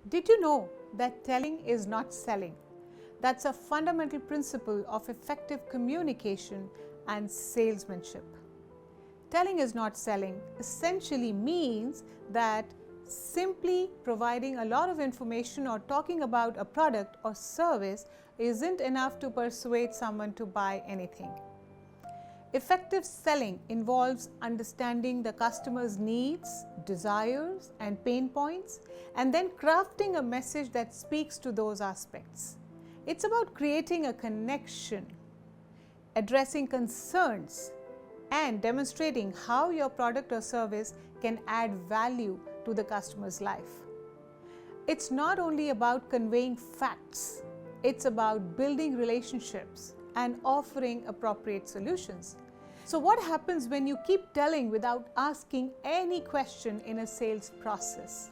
Did you know that telling is not selling? That's a fundamental principle of effective communication and salesmanship. Telling is not selling essentially means that simply providing a lot of information or talking about a product or service isn't enough to persuade someone to buy anything. Effective selling involves understanding the customer's needs, desires, and pain points, and then crafting a message that speaks to those aspects. It's about creating a connection, addressing concerns, and demonstrating how your product or service can add value to the customer's life. It's not only about conveying facts, it's about building relationships and offering appropriate solutions. So what happens when you keep telling without asking any question in a sales process?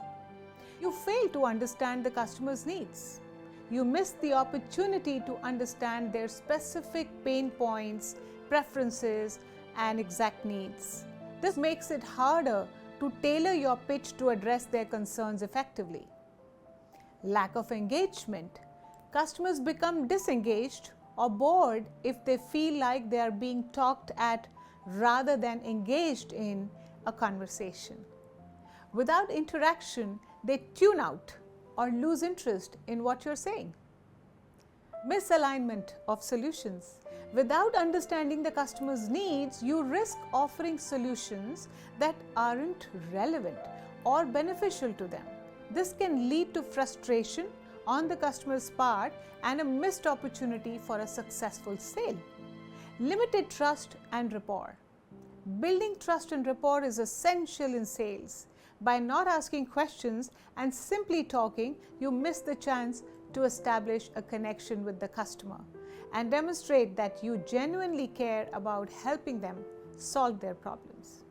You fail to understand the customer's needs. You miss the opportunity to understand their specific pain points, preferences, and exact needs. This makes it harder to tailor your pitch to address their concerns effectively. Lack of engagement. Customers become disengaged or bored if they feel like they are being talked at rather than engaged in a conversation. Without interaction, they tune out or lose interest in what you're saying. Misalignment of solutions. Without understanding the customer's needs, you risk offering solutions that aren't relevant or beneficial to them. This can lead to frustration on the customer's part and a missed opportunity for a successful sale. Limited trust and rapport. Building trust and rapport is essential in sales. By not asking questions and simply talking, you miss the chance to establish a connection with the customer and demonstrate that you genuinely care about helping them solve their problems.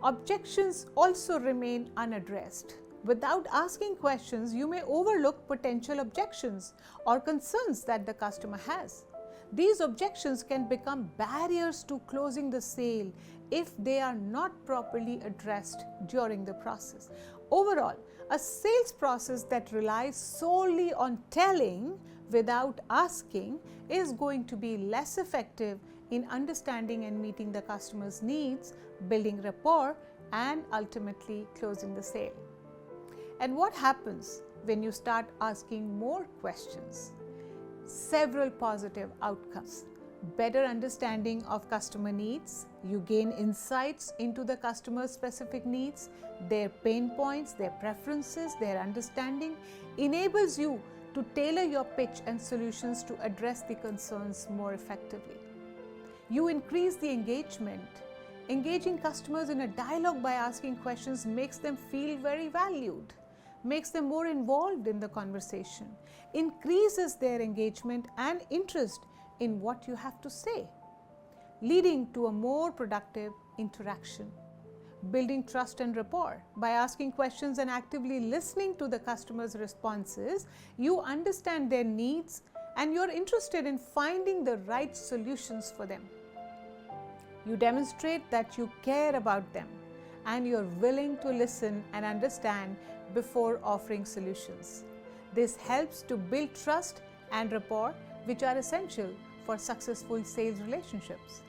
Objections also remain unaddressed. Without asking questions, you may overlook potential objections or concerns that the customer has. These objections can become barriers to closing the sale if they are not properly addressed during the process. Overall, a sales process that relies solely on telling without asking is going to be less effective in understanding and meeting the customer's needs, building rapport, and ultimately closing the sale. And what happens when you start asking more questions? Several positive outcomes. Better understanding of customer needs. You gain insights into the customer's specific needs, their pain points, their preferences, their understanding enables you to tailor your pitch and solutions to address the concerns more effectively. You increase the engagement. Engaging customers in a dialogue by asking questions makes them feel very valued, makes them more involved in the conversation, increases their engagement and interest in what you have to say, leading to a more productive interaction. Building trust and rapport. By asking questions and actively listening to the customer's responses, you understand their needs and you're interested in finding the right solutions for them. You demonstrate that you care about them and you're willing to listen and understand before offering solutions. This helps to build trust and rapport, which are essential for successful sales relationships.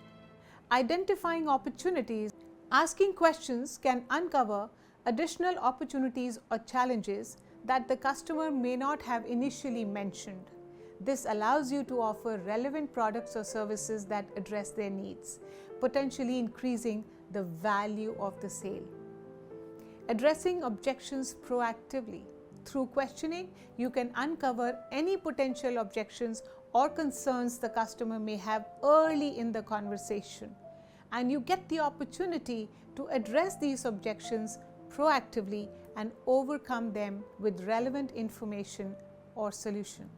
Identifying opportunities. Asking questions can uncover additional opportunities or challenges that the customer may not have initially mentioned. This allows you to offer relevant products or services that address their needs, potentially increasing the value of the sale. Addressing objections proactively. Through questioning, you can uncover any potential objections or concerns the customer may have early in the conversation, and you get the opportunity to address these objections proactively and overcome them with relevant information or solution.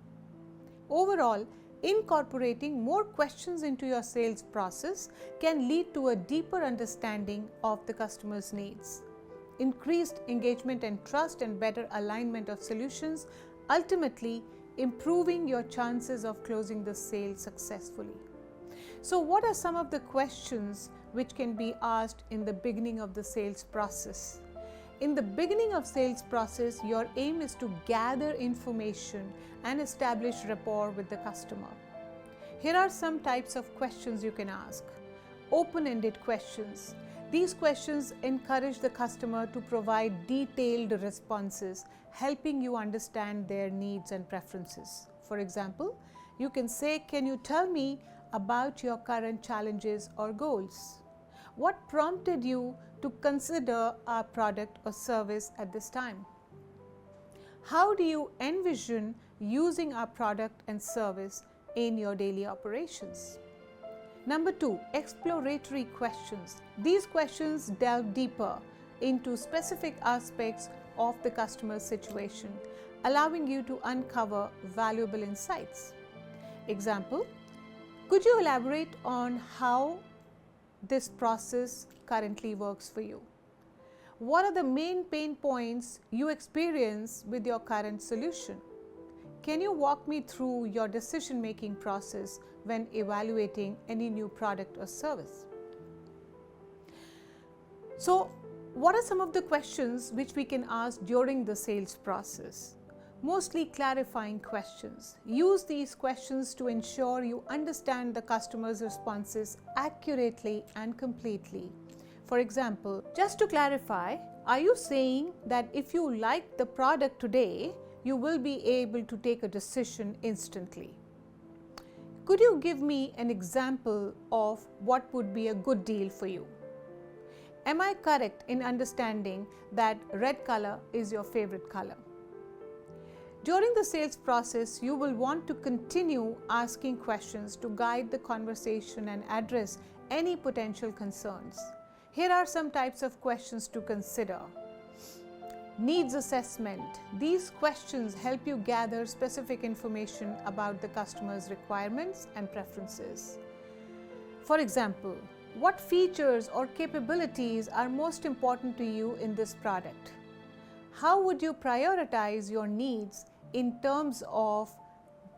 Overall, incorporating more questions into your sales process can lead to a deeper understanding of the customer's needs, increased engagement and trust, and better alignment of solutions, ultimately improving your chances of closing the sale successfully. So what are some of the questions which can be asked in the beginning of the sales process? In the beginning of sales process, your aim is to gather information and establish rapport with the customer. Here are some types of questions you can ask. Open-ended questions. These questions encourage the customer to provide detailed responses, helping you understand their needs and preferences. For example, you can say, "Can you tell me about your current challenges or goals? What prompted you to consider our product or service at this time? How do you envision using our product and service in your daily operations?" Number 2, exploratory questions. These questions delve deeper into specific aspects of the customer's situation, allowing you to uncover valuable insights. Example, could you elaborate on how this process currently works for you? What are the main pain points you experience with your current solution? Can you walk me through your decision-making process when evaluating any new product or service? So, what are some of the questions which we can ask during the sales process? Mostly clarifying questions. Use these questions to ensure you understand the customer's responses accurately and completely. For example, just to clarify, are you saying that if you like the product today, you will be able to take a decision instantly? Could you give me an example of what would be a good deal for you? Am I correct in understanding that red color is your favorite color? During the sales process, you will want to continue asking questions to guide the conversation and address any potential concerns. Here are some types of questions to consider. Needs assessment. These questions help you gather specific information about the customer's requirements and preferences. For example, what features or capabilities are most important to you in this product? How would you prioritize your needs in terms of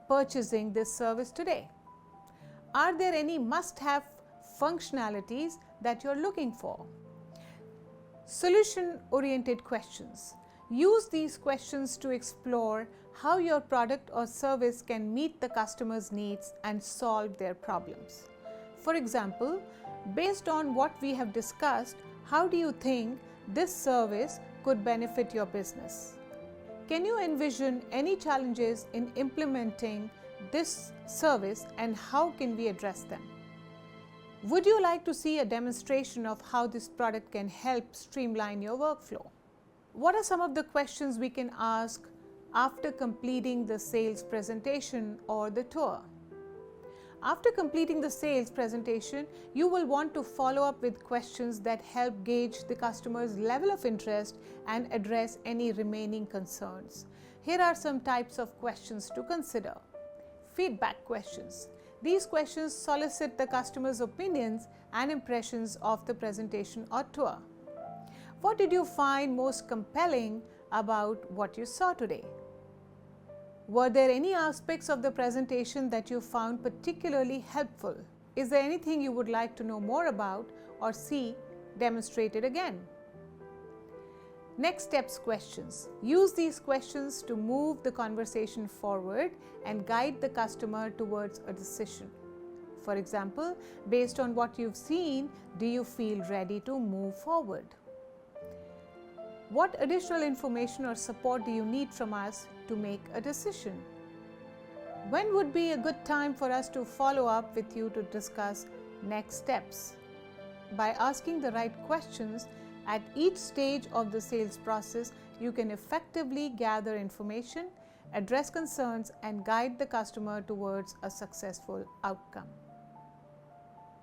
purchasing this service today? Are there any must-have functionalities that you're looking for? Solution-oriented questions. Use these questions to explore how your product or service can meet the customer's needs and solve their problems. For example, based on what we have discussed, how do you think this service could benefit your business? Can you envision any challenges in implementing this service and how can we address them? Would you like to see a demonstration of how this product can help streamline your workflow? What are some of the questions we can ask after completing the sales presentation or the tour? After completing the sales presentation, you will want to follow up with questions that help gauge the customer's level of interest and address any remaining concerns. Here are some types of questions to consider. Feedback questions. These questions solicit the customer's opinions and impressions of the presentation or tour. What did you find most compelling about what you saw today? Were there any aspects of the presentation that you found particularly helpful? Is there anything you would like to know more about or see demonstrated again? Next steps questions. Use these questions to move the conversation forward and guide the customer towards a decision. For example, based on what you've seen, do you feel ready to move forward? What additional information or support do you need from us to make a decision? When would be a good time for us to follow up with you to discuss next steps? By asking the right questions at each stage of the sales process, you can effectively gather information, address concerns, and guide the customer towards a successful outcome.